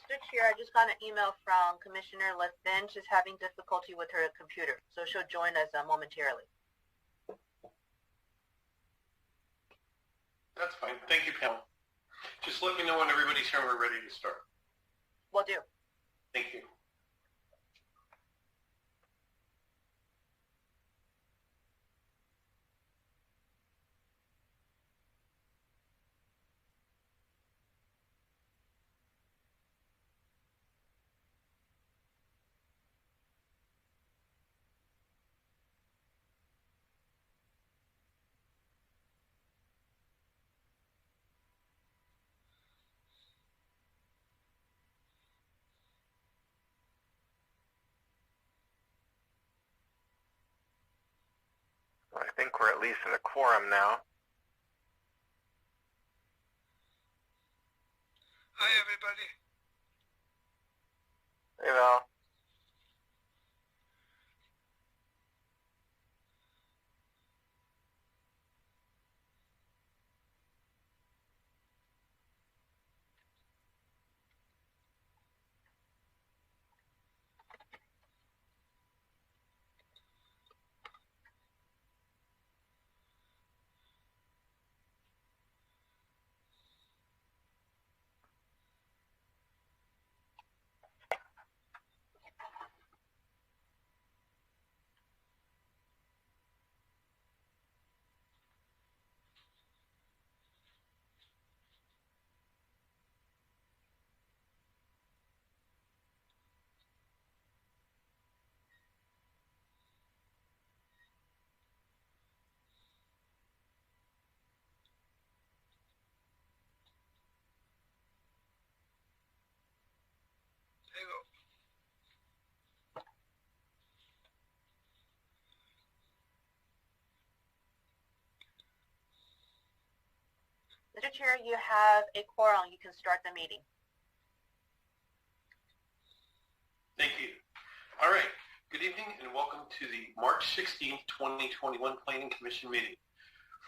Mr. Chair, I just got an email from Commissioner Lethin. She's having difficulty with her computer, so she'll join us momentarily. That's fine. Thank you, Pamela. Just let me know when everybody's here and we're ready to start. Will do. Thank you. I think we're at least in a quorum now. Hi, everybody. Hey, Val. There you go. Mr. Chair, you have a quorum. You can start the meeting. Thank you. All right. Good evening and welcome to the March 16th, 2021 Planning Commission meeting.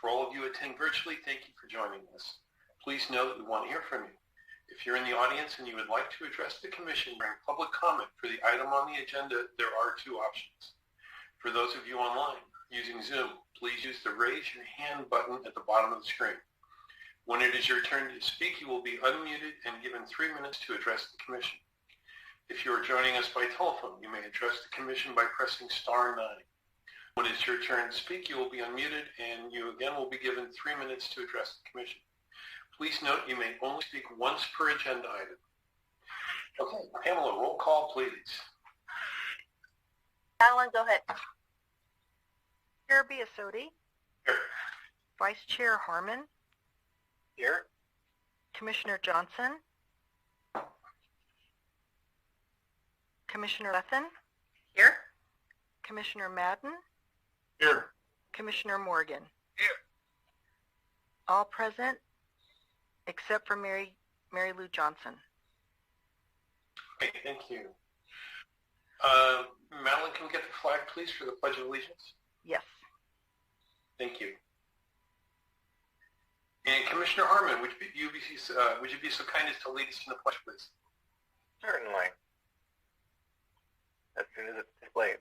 For all of you attending virtually, thank you for joining us. Please know that we want to hear from you. If you're in the audience and you would like to address the Commission during public comment for the item on the agenda, there are two options. For those of you online using Zoom, please use the raise your hand button at the bottom of the screen. When it is your turn to speak, you will be unmuted and given 3 minutes to address the Commission. If you are joining us by telephone, you may address the Commission by pressing *9. When it's your turn to speak, you will be unmuted and you again will be given 3 minutes to address the Commission. Please note you may only speak once per agenda item. Okay, Pamela, roll call, please. Alan, go ahead. Chair Biasotti. Here. Vice Chair Harmon. Here. Commissioner Johnson. Commissioner Lethin. Here. Commissioner Madden. Here. Commissioner Morgan. Here. All present except for Mary Lou Johnson. Okay, thank you. Madeline, can we get the flag, please, for the Pledge of Allegiance? Yes. Thank you. And Commissioner Harmon, would you be so kind as to lead us in the pledge, please? Certainly. As soon as it's displayed.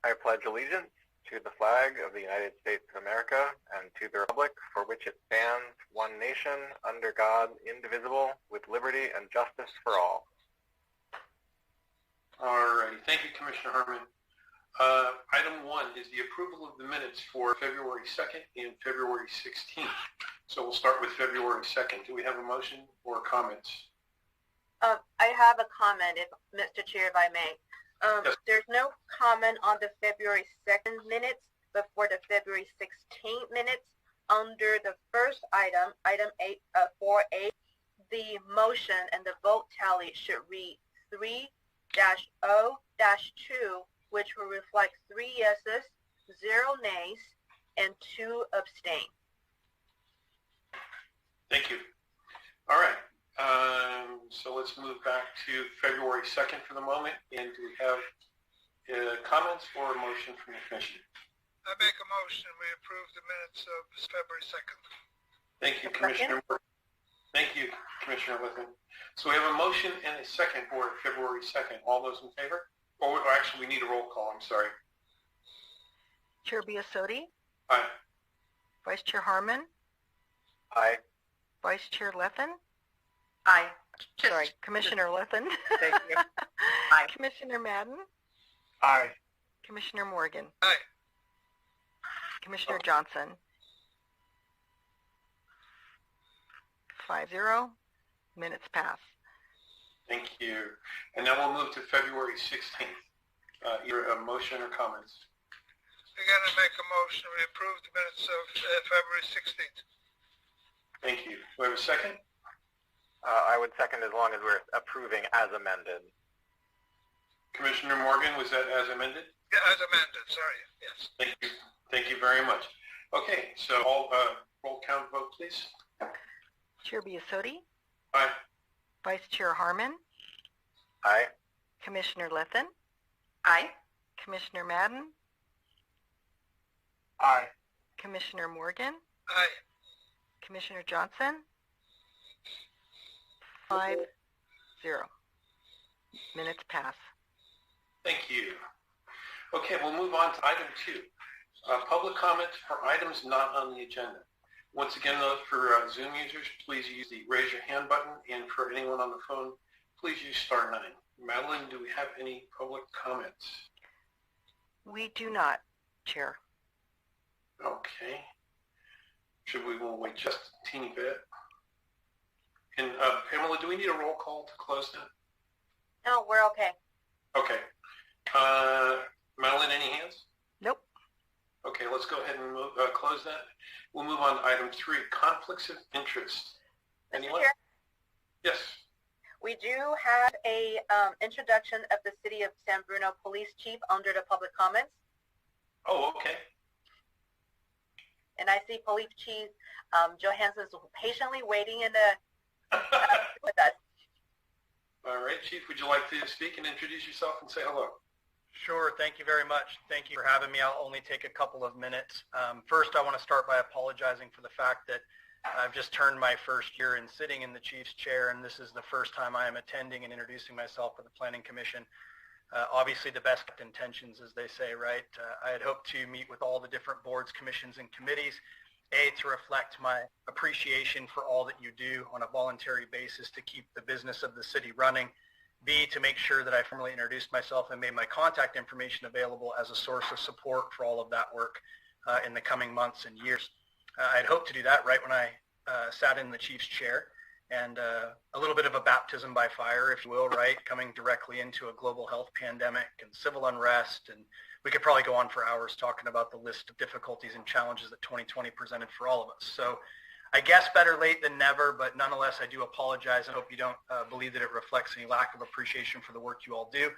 I pledge allegiance to the flag of the United States of America and to the republic for which it stands, one nation, under God, indivisible, with liberty and justice for all. All right. Thank you, Commissioner Harmon. Item 1 is the approval of the minutes for February 2nd and February 16th. So we'll start with February 2nd. Do we have a motion or comments? I have a comment, Mr. Chair, if I may. Yes. There's no comment on the February 2nd minutes, but for the February 16th minutes, under the first item, item 4A, the motion and the vote tally should read 3-0-2, which will reflect 3 yeses, 0 nays, and 2 abstain. Thank you. All right. So let's move back to February 2nd for the moment. And do we have comments or a motion from the Commission? I make a motion we approve the minutes of February 2nd. Thank you, Commissioner. Thank you, Commissioner Lethin. So we have a motion and a second for February 2nd. All those in favor? Or actually, we need a roll call. I'm sorry. Chair Biasotti, Aye. Vice Chair Harmon, Aye. Vice Chair Lethin, Aye. sorry, Commissioner Lethin, Thank you. Aye. Commissioner Madden, Aye. Commissioner Morgan, Aye. Commissioner Johnson. 5-0. Minutes pass. Thank you. And now we'll move to February 16th. Either a motion or comments. Again, I make a motion, we approve the minutes of February 16th. Thank you. Do we have a second? I would second as long as we're approving as amended. Commissioner Morgan, was that as amended? Yeah, as amended, sorry, yes. Thank you. Thank you very much. Okay, so all roll count vote, please. Chair Biasotti, Aye. Vice Chair Harmon, Aye. Commissioner Lethin, Aye. Commissioner Madden, Aye. Commissioner Morgan, Aye. Commissioner Johnson. 5-0. Minutes pass. Thank you. Okay, we'll move on to item 2. Public comments for items not on the agenda. Once again, those for Zoom users, please use the raise your hand button, and for anyone on the phone, please use *9. Madeline, do we have any public comments? We do not, Chair. Okay. Should we wait just a teeny bit? And Pamela, do we need a roll call to close that? No, we're okay. Okay. Madeline, any hands? Nope. Okay, let's go ahead and close that. We'll move on to item 3, conflicts of interest. Anyone? Mr. Chair, Yes. we do have a introduction of the City of San Bruno Police Chief under the public comments. Oh, okay. And I see Police Chief Johansson is patiently waiting in the with us. All right, Chief, would you like to speak and introduce yourself and say hello? Sure. Thank you very much. Thank you for having me. I'll only take a couple of minutes. First, I want to start by apologizing for the fact that I've just turned my first year in sitting in the Chief's chair, and this is the first time I am attending and introducing myself for the Planning Commission. Obviously, the best intentions, as they say, right? I had hoped to meet with all the different boards, commissions, and committees, A, to reflect my appreciation for all that you do on a voluntary basis to keep the business of the city running, B, to make sure that I formally introduced myself and made my contact information available as a source of support for all of that work in the coming months and years. I'd hoped to do that right when I sat in the Chief's chair, and a little bit of a baptism by fire, if you will, right, coming directly into a global health pandemic and civil unrest, and we could probably go on for hours talking about the list of difficulties and challenges that 2020 presented for all of us. So I guess better late than never, but nonetheless, I do apologize. I hope you don't believe that it reflects any lack of appreciation for the work you all do.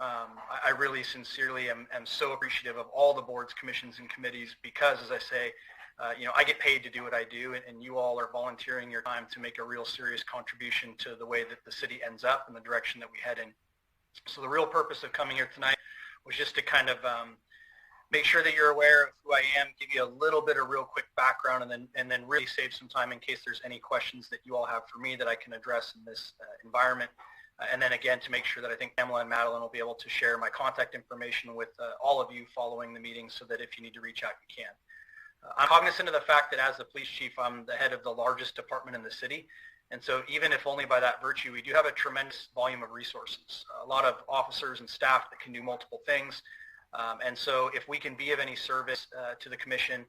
I really sincerely am so appreciative of all the boards, commissions, and committees because, as I say, I get paid to do what I do, and you all are volunteering your time to make a real serious contribution to the way that the city ends up and the direction that we head in. So the real purpose of coming here tonight was just to kind of make sure that you're aware of who I am, give you a little bit of real quick background, and then really save some time in case there's any questions that you all have for me that I can address in this environment. And then again, to make sure that I think Pamela and Madeline will be able to share my contact information with all of you following the meeting so that if you need to reach out, you can. I'm cognizant of the fact that as the police chief, I'm the head of the largest department in the city. And so even if only by that virtue, we do have a tremendous volume of resources, a lot of officers and staff that can do multiple things. And so if we can be of any service to the commission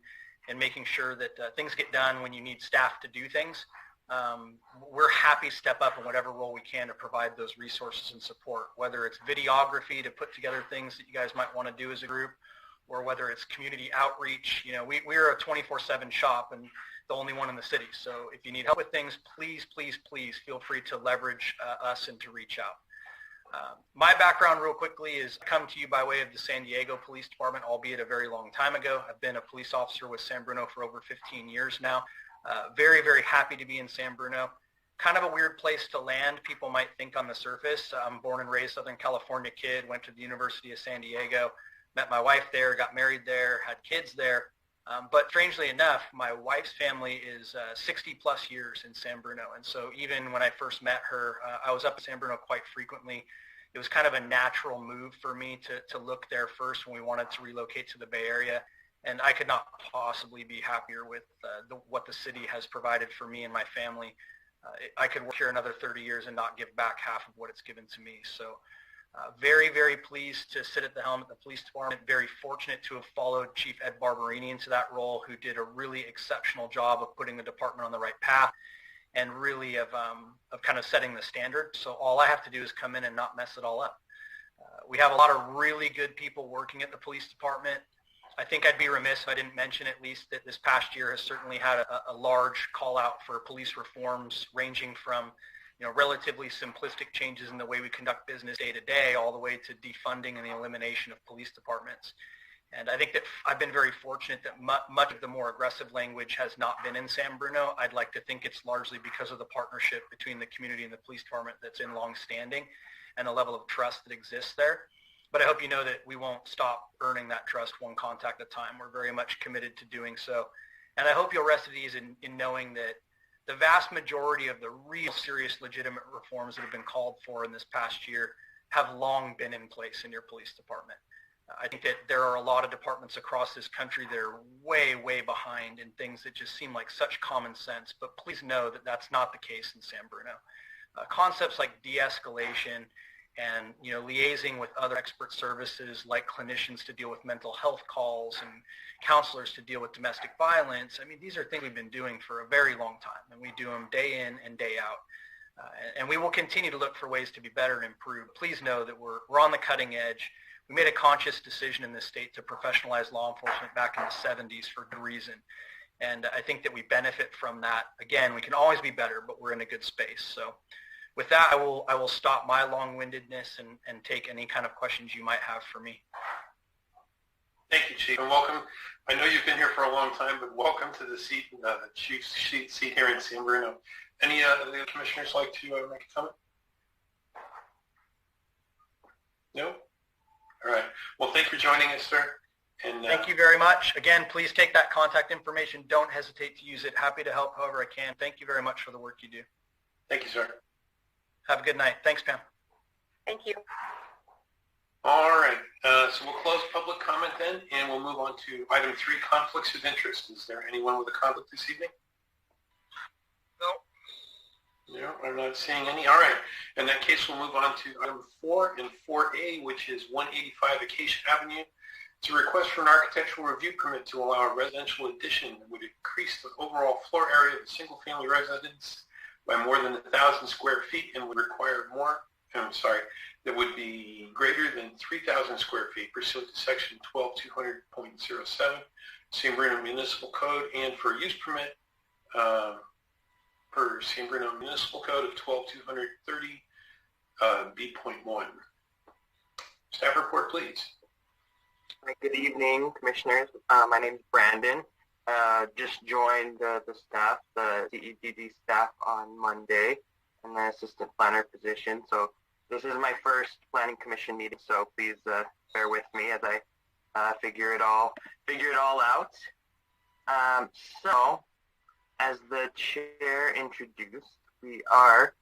in making sure that things get done when you need staff to do things, we're happy to step up in whatever role we can to provide those resources and support, whether it's videography to put together things that you guys might want to do as a group, or whether it's community outreach. We're a 24/7 shop and the only one in the city. So if you need help with things, please, please, please feel free to leverage us and to reach out. My background real quickly is I come to you by way of the San Diego Police Department, albeit a very long time ago. I've been a police officer with San Bruno for over 15 years now. Very, very happy to be in San Bruno. Kind of a weird place to land, people might think on the surface. I'm born and raised Southern California kid, went to the University of San Diego, met my wife there, got married there, had kids there. But strangely enough, my wife's family is 60 plus years in San Bruno. And so even when I first met her, I was up in San Bruno quite frequently. It was kind of a natural move for me to look there first when we wanted to relocate to the Bay Area. And I could not possibly be happier with what the city has provided for me and my family. I could work here another 30 years and not give back half of what it's given to me. So very, very pleased to sit at the helm at the police department. Very fortunate to have followed Chief Ed Barberini into that role, who did a really exceptional job of putting the department on the right path and really of kind of setting the standard. So all I have to do is come in and not mess it all up. We have a lot of really good people working at the police department. I think I'd be remiss if I didn't mention at least that this past year has certainly had a large call out for police reforms, ranging from relatively simplistic changes in the way we conduct business day to day, all the way to defunding and the elimination of police departments. And I think that I've been very fortunate that much of the more aggressive language has not been in San Bruno. I'd like to think it's largely because of the partnership between the community and the police department that's in long standing and the level of trust that exists there. But I hope you know that we won't stop earning that trust one contact at a time. We're very much committed to doing so. And I hope you'll rest at ease in knowing that the vast majority of the real serious legitimate reforms that have been called for in this past year have long been in place in your police department. I think that there are a lot of departments across this country that are way, way behind in things that just seem like such common sense, but please know that that's not the case in San Bruno. Concepts like de-escalation and liaising with other expert services like clinicians to deal with mental health calls and counselors to deal with domestic violence. I mean, these are things we've been doing for a very long time, and we do them day in and day out. And we will continue to look for ways to be better and improve. Please know that we're on the cutting edge. We made a conscious decision in this state to professionalize law enforcement back in the 70s for good reason. And I think that we benefit from that. Again, we can always be better, but we're in a good space. So with that, I will stop my long-windedness and take any kind of questions you might have for me. Thank you, Chief, and welcome. I know you've been here for a long time, but welcome to the seat, the Chief's seat here in San Bruno. Any of the commissioners like to make a comment? No? All right. Well, thank you for joining us, sir. And thank you very much. Again, please take that contact information. Don't hesitate to use it. Happy to help however I can. Thank you very much for the work you do. Thank you, sir. Have a good night. Thanks, Pam. Thank you. All right. So we'll close public comment then, and we'll move on to item 3, conflicts of interest. Is there anyone with a conflict this evening? No. No, I'm not seeing any. All right. In that case, we'll move on to item 4 and 4A, which is 185 Acacia Avenue. It's a request for an architectural review permit to allow a residential addition that would increase the overall floor area of a single-family residence by more than 1,000 square feet and would require that would be greater than 3,000 square feet pursuant to section 12200.07 San Bruno Municipal Code, and for use permit per San Bruno Municipal Code of 12230 B.1. Staff report, please. Good evening, commissioners. My name is Brandon. Just joined the staff, the CEDD staff on Monday in the assistant planner position. So this is my first planning commission meeting. So please bear with me as I figure it all out. So as the chair introduced, we are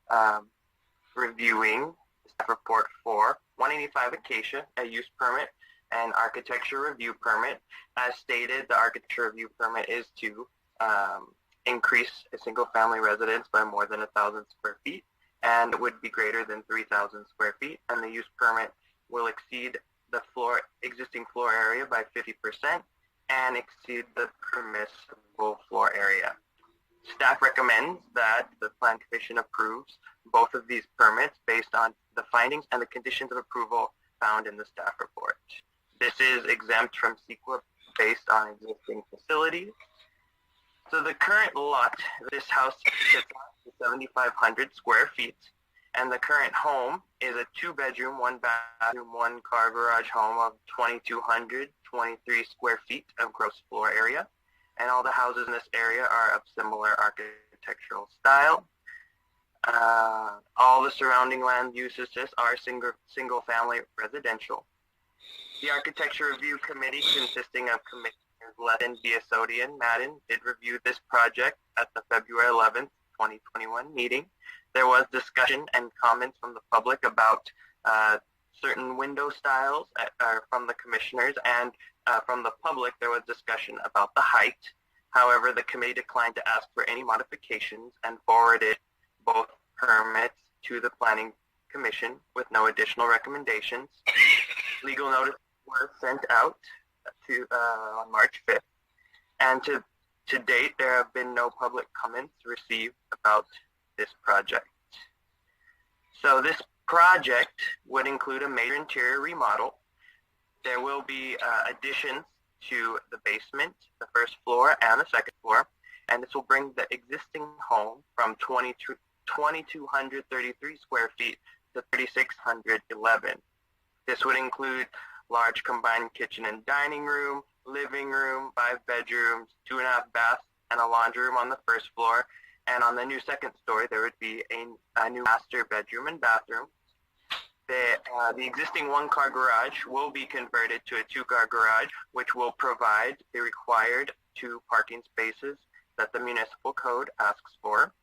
reviewing staff report for 185 Acacia, a use permit and architecture review permit. As stated, the architecture review permit is to increase a single-family residence by more than 1,000 square feet, and would be greater than 3,000 square feet. And the use permit will exceed the existing floor area by 50% and exceed the permissible floor area. Staff recommends that the Plan Commission approves both of these permits based on the findings and the conditions of approval found in the staff report. This is exempt from CEQA based on existing facilities. So the current lot, this house sits on 7,500 square feet, and the current home is a 2-bedroom, 1-bathroom, 1-car garage home of 2,223 square feet of gross floor area. And all the houses in this area are of similar architectural style. All the surrounding land uses are single-family residential. The Architecture Review Committee, consisting of Lethin, Biasotti, and Madden did review this project at the February 11th, 2021 meeting. There was discussion and comments from the public about certain window styles from the commissioners, and from the public there was discussion about the height. However, the committee declined to ask for any modifications and forwarded both permits to the Planning Commission with no additional recommendations. Legal notices were sent out on March 5th, and to date there have been no public comments received about this project. So this project would include a major interior remodel. There will be additions to the basement, the first floor, and the second floor, and this will bring the existing home from 2,233 square feet to 3,611. This would include large combined kitchen and dining room, living room, 5 bedrooms, 2.5 baths, and a laundry room on the first floor. And on the new second story, there would be a new master bedroom and bathroom. The existing one-car garage will be converted to a 2-car garage, which will provide the required 2 parking spaces that the municipal code asks for.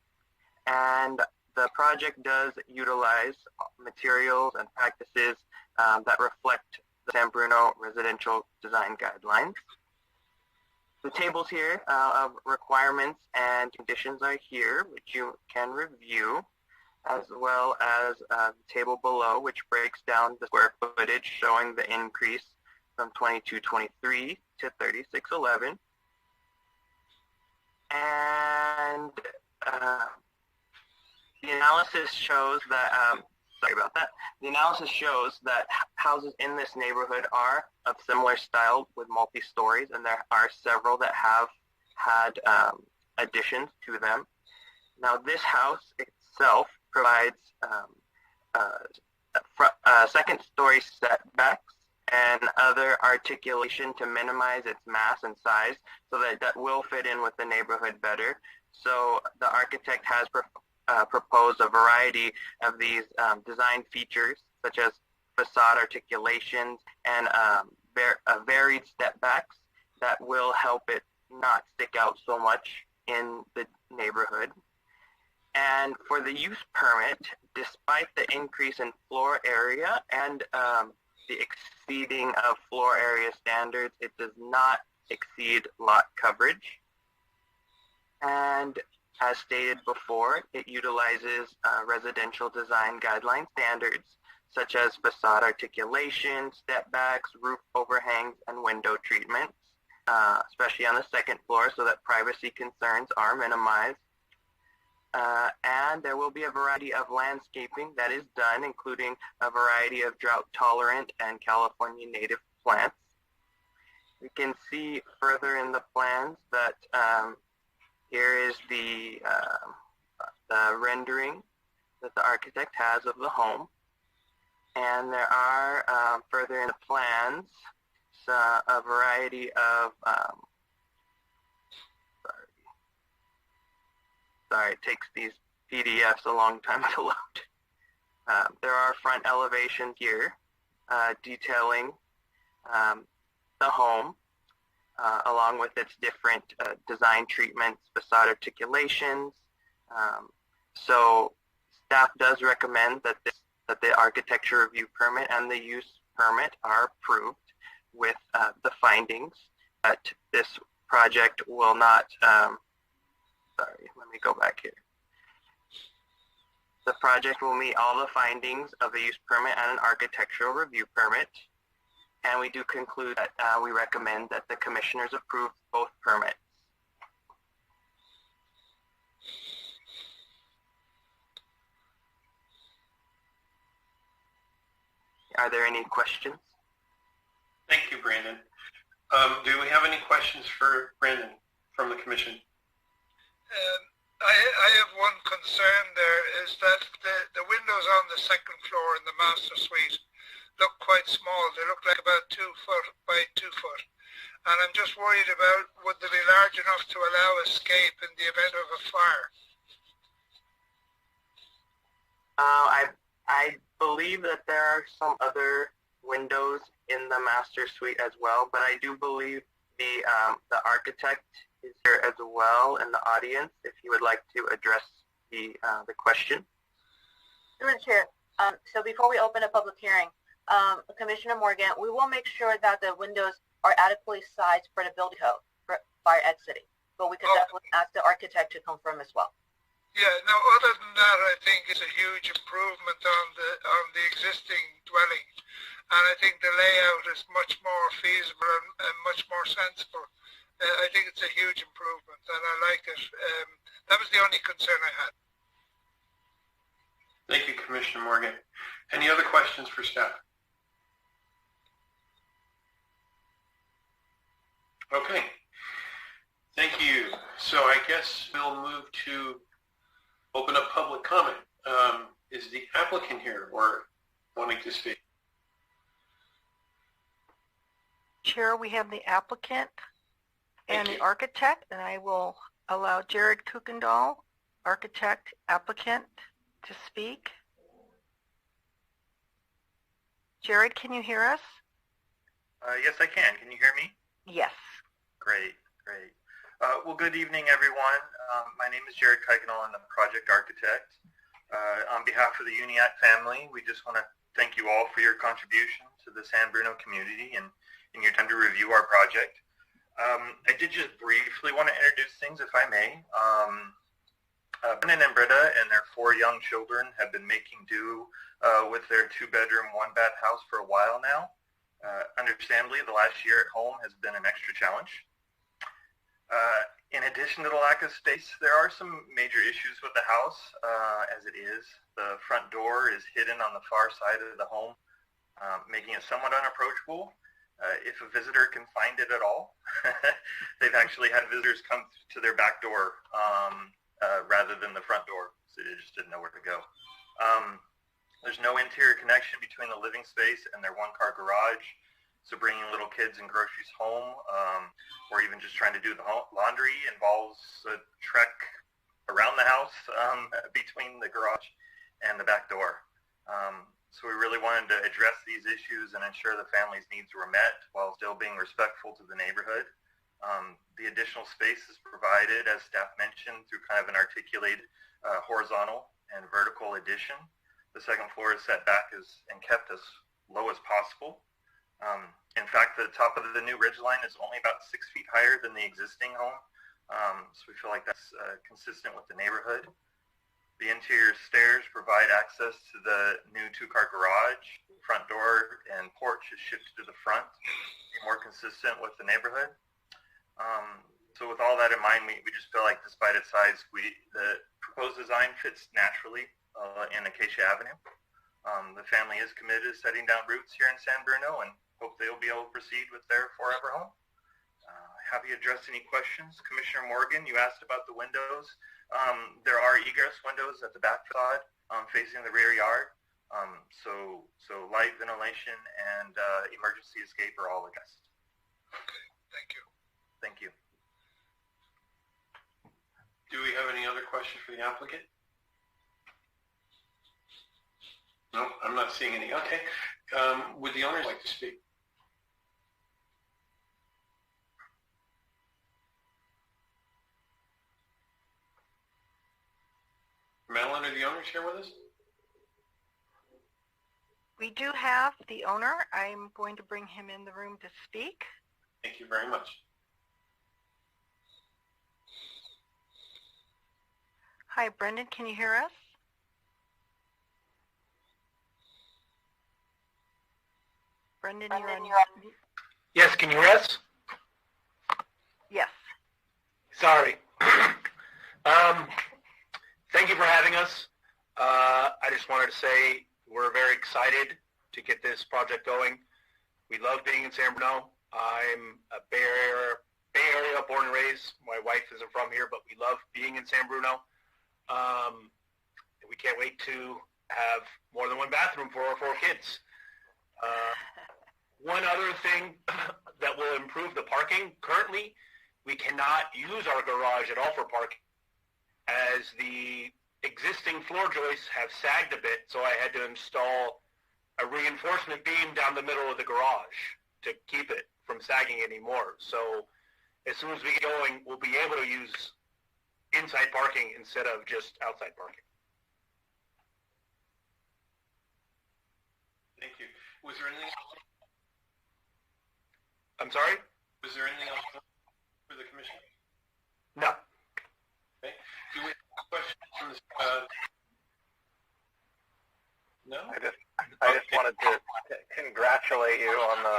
And the project does utilize materials and practices that reflect the San Bruno residential design guidelines. The tables here of requirements and conditions are here, which you can review, as well as the table below, which breaks down the square footage showing the increase from 2223 to 3611. And the analysis shows that, the analysis shows that houses in this neighborhood are of similar style with multi-stories, and there are several that have had additions to them. Now, this house itself provides second-story setbacks and other articulation to minimize its mass and size, so that will fit in with the neighborhood better. So the architect has proposed a variety of these design features, such as facade articulations and varied stepbacks that will help it not stick out so much in the neighborhood. And for the use permit, despite the increase in floor area and the exceeding of floor area standards, it does not exceed lot coverage. And as stated before, it utilizes residential design guideline standards such as facade articulation, stepbacks, roof overhangs, and window treatments, especially on the second floor, so that privacy concerns are minimized. And there will be a variety of landscaping that is done, including a variety of drought-tolerant and California native plants. We can see further in the plans that here is the rendering that the architect has of the home. And there are, further in the plans, a variety of, sorry, it takes these PDFs a long time to load. There are front elevations here detailing the home, along with its different design treatments, facade articulations. So staff does recommend that the architecture review permit and the use permit are approved with the findings that this project will not, sorry, let me go back here. The project will meet all the findings of a use permit and an architectural review permit. And we do conclude that we recommend that the commissioners approve both permits. Are there any questions? Thank you, Brandon. Do we have any questions for Brandon from the commission? I have one concern there, is that the windows on the second floor in the master suite look quite small. They look like about 2 foot by 2 foot. And I'm just worried about, would they be large enough to allow escape in the event of a fire? I believe that there are some other windows in the master suite as well, but I do believe The architect is here as well in the audience if you would like to address the question. Through the chair. So before we open a public hearing, Commissioner Morgan, we will make sure that the windows are adequately sized for the building code for fire exiting. But we could definitely ask the architect to confirm as well. Yeah, now other than that, I think it's a huge improvement on the existing dwelling. And I think the layout is much more feasible and much more sensible. I think it's a huge improvement, and I like it. That was the only concern I had. Thank you, Commissioner Morgan. Any other questions for staff? Okay. Thank you. So I guess we'll move to open up public comment. Is the applicant here or wanting to speak? Chair, we have the applicant and the architect, and I will allow Gerard Kuykendall, architect, applicant, to speak. Gerard, can you hear us? Yes, I can. Can you hear me? Yes. Great, great. Well, good evening, everyone. My name is Gerard Kuykendall. I'm the project architect. On behalf of the UNIAC family, we just want to thank you all for your contribution to the San Bruno community and your time to review our project. I did just briefly want to introduce things, if I may. Bruno and Britta and their 4 young children have been making do with their 2-bedroom, 1-bath house for a while now. Understandably, the last year at home has been an extra challenge. In addition to the lack of space, there are some major issues with the house as it is. The front door is hidden on the far side of the home, making it somewhat unapproachable. If a visitor can find it at all. They've actually had visitors come to their back door rather than the front door, so they just didn't know where to go. There's no interior connection between the living space and their 1-car garage, so bringing little kids and groceries home or even just trying to do the laundry involves a trek around the house between the garage and the back door. So we really wanted to address these issues and ensure the family's needs were met while still being respectful to the neighborhood. The additional space is provided, as staff mentioned, through kind of an articulated horizontal and vertical addition. The second floor is set back and kept as low as possible. In fact, the top of the new ridgeline is only about 6 feet higher than the existing home. So we feel like that's consistent with the neighborhood. The interior stairs provide access to the new 2-car garage. Front door and porch is shifted to the front, more consistent with the neighborhood. So with all that in mind, we just feel like despite its size, the proposed design fits naturally in Acacia Avenue. The family is committed to setting down roots here in San Bruno and hope they will be able to proceed with their forever home. Have you addressed any questions? Commissioner Morgan, you asked about the windows. There are egress windows at the back facade facing the rear yard. So light, ventilation, and emergency escape are all addressed. Okay, thank you. Thank you. Do we have any other questions for the applicant? No, I'm not seeing any. Okay. Would the owners like to speak? Madeline, are the owners here with us? We do have the owner. I'm going to bring him in the room to speak. Thank you very much. Hi, Brendan, can you hear us? Brendan, you're on. Yes, can you hear us? Yes. Sorry. Thank you for having us. I just wanted to say we're very excited to get this project going. We love being in San Bruno. I'm a Bay Area born and raised. My wife isn't from here, but we love being in San Bruno. We can't wait to have more than one bathroom for our 4 kids. One other thing that will improve the parking, currently we cannot use our garage at all for parking as the existing floor joists have sagged a bit, so I had to install a reinforcement beam down the middle of the garage. to keep it from sagging anymore. So as soon as we get going, we'll be able to use inside parking instead of just outside parking. Thank you. Was there anything else? I'm sorry? Was there anything else for the commission? No. Okay. Do we have questions from the no? I just wanted to congratulate you on the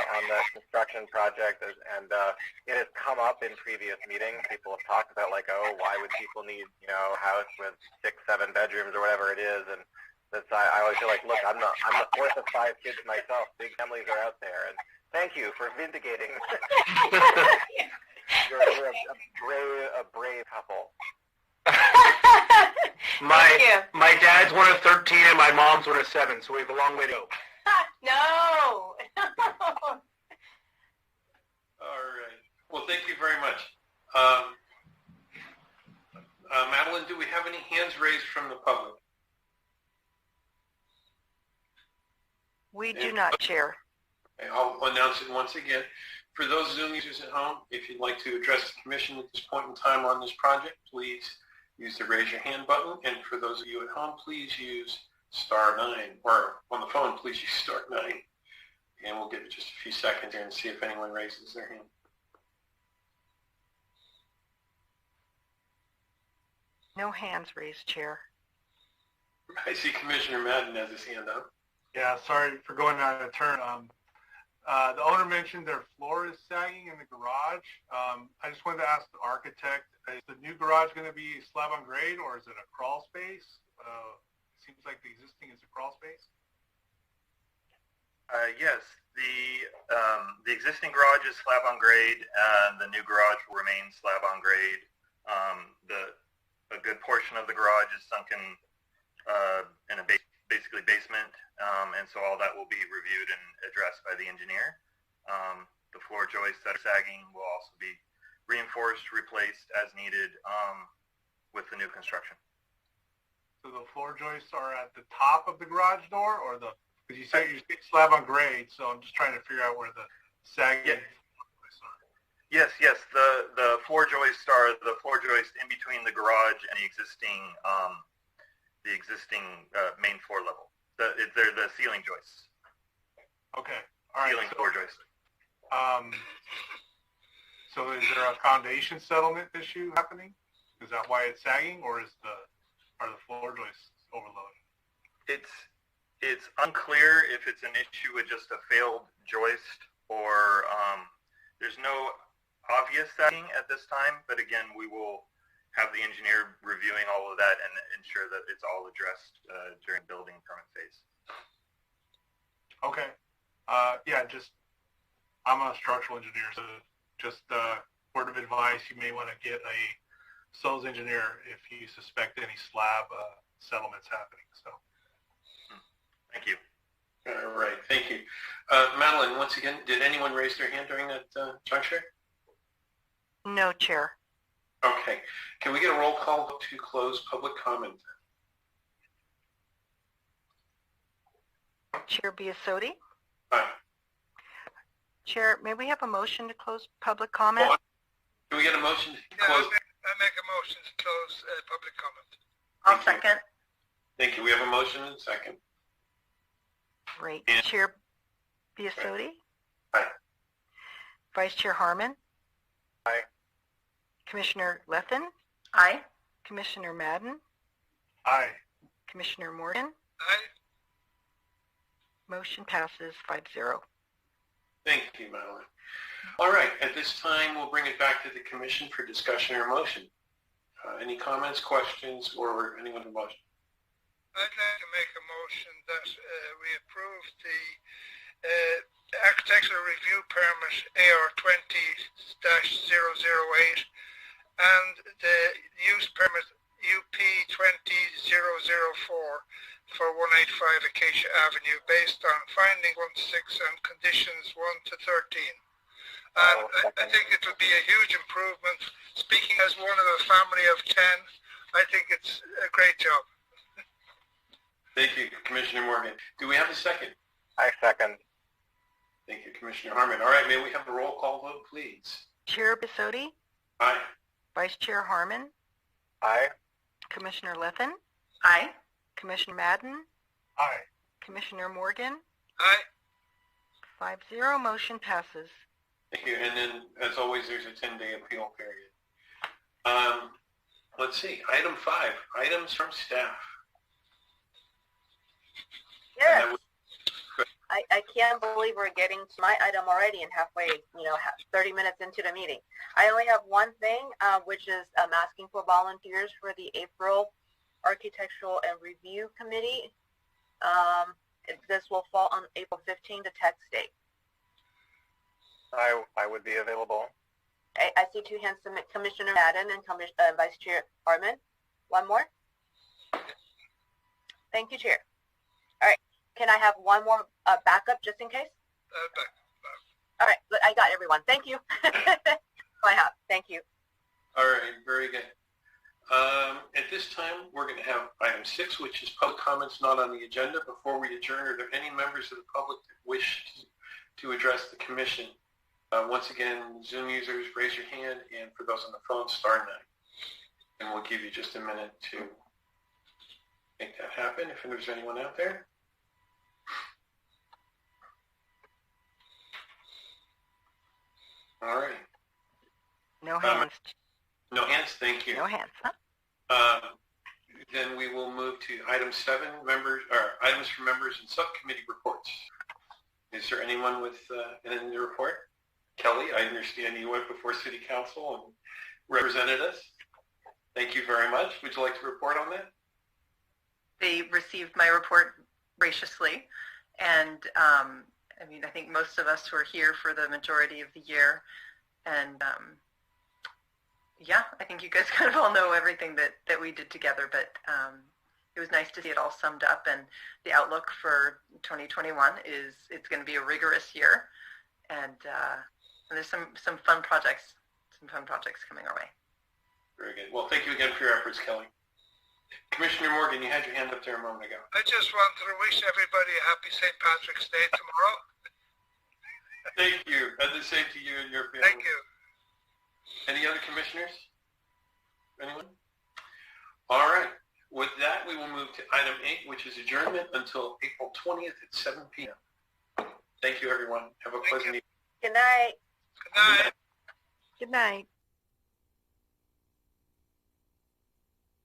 construction project, and it has come up in previous meetings. People have talked about, like, oh, why would people need, a house with 6-7 bedrooms or whatever it is, and I always feel like, look, I'm the fourth of 5 kids myself. Big families are out there, and thank you for vindicating. You're a brave couple. My dad's one of 13 and my mom's one of 7, so we have a long way to go. No. All right. Well, thank you very much. Madeline, do we have any hands raised from the public? We do not, Chair. Okay, I'll announce it once again. For those Zoom users at home, if you'd like to address the commission at this point in time on this project, please use the raise your hand button. And for those of you at home, please use *9. Or on the phone, please use *9. And we'll give it just a few seconds here and see if anyone raises their hand. No hands raised, Chair. I see Commissioner Madden has his hand up. Yeah, sorry for going out of turn. The owner mentioned their floor is sagging in the garage. I just wanted to ask the architect, is the new garage going to be slab on grade, or is it a crawl space? It seems like the existing is a crawl space. Yes, the existing garage is slab on grade, and the new garage will remain slab on grade. A good portion of the garage is sunken in a basically basement, and so all that will be reviewed and addressed by the engineer. The floor joists that are sagging will also be reinforced, replaced as needed with the new construction. So the floor joists are at the top of the garage door, or because you say you're slab on grade, so I'm just trying to figure out where the sagging joists are. Yes. The floor joists are the floor joists in between the garage and the existing main floor level. They're the ceiling joists. Okay. All right. Ceiling floor joists. So is there a foundation settlement issue happening? Is that why it's sagging, or are the floor joists overloaded? It's unclear if it's an issue with just a failed joist or there's no obvious sagging at this time, but again, we will have the engineer reviewing all of that and ensure that it's all addressed during building permit phase. Okay. I'm a structural engineer, so just word of advice, you may want to get a soils engineer if you suspect any slab settlements happening. So. Thank you. All right, thank you. Madeline, once again, did anyone raise their hand during that juncture? No, Chair. Okay. Can we get a roll call to close public comment? Chair Biasotti? Aye. Chair, may we have a motion to close public comment? Can we get a motion to Yeah, close? I make a motion to close public comment. I'll second. Thank you. We have a motion and a second. Great. And Chair Biasotti? Aye. Vice Chair Harmon? Aye. Commissioner Lethin? Aye. Commissioner Madden? Aye. Commissioner Morgan? Aye. Motion passes 5-0. Thank you, Madeline. All right. At this time, we'll bring it back to the commission for discussion or motion. Any comments, questions, or anyone in motion? I'd like to make a motion that we approve the architectural review permit AR 20-008 and the use permit UP 20-004 for 185 Acacia Avenue based on finding 1-6 and conditions 1 to 13. And I think it will be a huge improvement. Speaking as one of a family of 10, I think it's a great job. Thank you, Commissioner Morgan. Do we have a second? I second. Thank you, Commissioner Harmon. All right, may we have a roll call vote, please? Chair Biasotti, Aye. Vice Chair Harmon, Aye. Commissioner Lethin, Aye. Commissioner Madden, Aye. Commissioner Morgan. Aye. 5-0, motion passes. Thank you. And then, as always, there's a 10-day appeal period. Let's see. Item 5, items from staff. Yes. I can't believe we're getting to my item already and halfway, 30 minutes into the meeting. I only have one thing, which is I'm asking for volunteers for the April Architectural and Review Committee. This will fall on April 15th, the text date. I would be available. I see 2 hands, Commissioner Madden and Vice Chair Harmon. One more? Thank you, Chair. All right. Can I have one more backup just in case? All right. I got everyone. Thank you. I have. Thank you. All right. Very good. At this time, we're going to have item 6, which is public comments not on the agenda. Before we adjourn, are there any members of the public that wish to address the commission? Once again, Zoom users, raise your hand, and for those on the phone, star 9. And we'll give you just a minute to make that happen if there's anyone out there. All right. No hands. No hands, thank you. No hands, huh? Then we will move to item 7, items for members and subcommittee reports. Is there anyone with anything to report? Kelly, I understand you went before City Council and represented us. Thank you very much. Would you like to report on that? They received my report graciously, and I think most of us were here for the majority of the year, and yeah, I think you guys kind of all know everything that we did together, but it was nice to see it all summed up, and the outlook for 2021 is it's going to be a rigorous year, and there's some fun projects coming our way. Very good. Well, thank you again for your efforts, Kelly. Commissioner Morgan, you had your hand up there a moment ago. I just wanted to wish everybody a happy St. Patrick's Day tomorrow. Thank you. And the same to you and your family. Thank you. Any other commissioners? Anyone? All right. With that, we will move to item 8, which is adjournment until April 20th at 7 p.m. Thank you, everyone. Have a pleasant evening. Good night. Good night. Good night.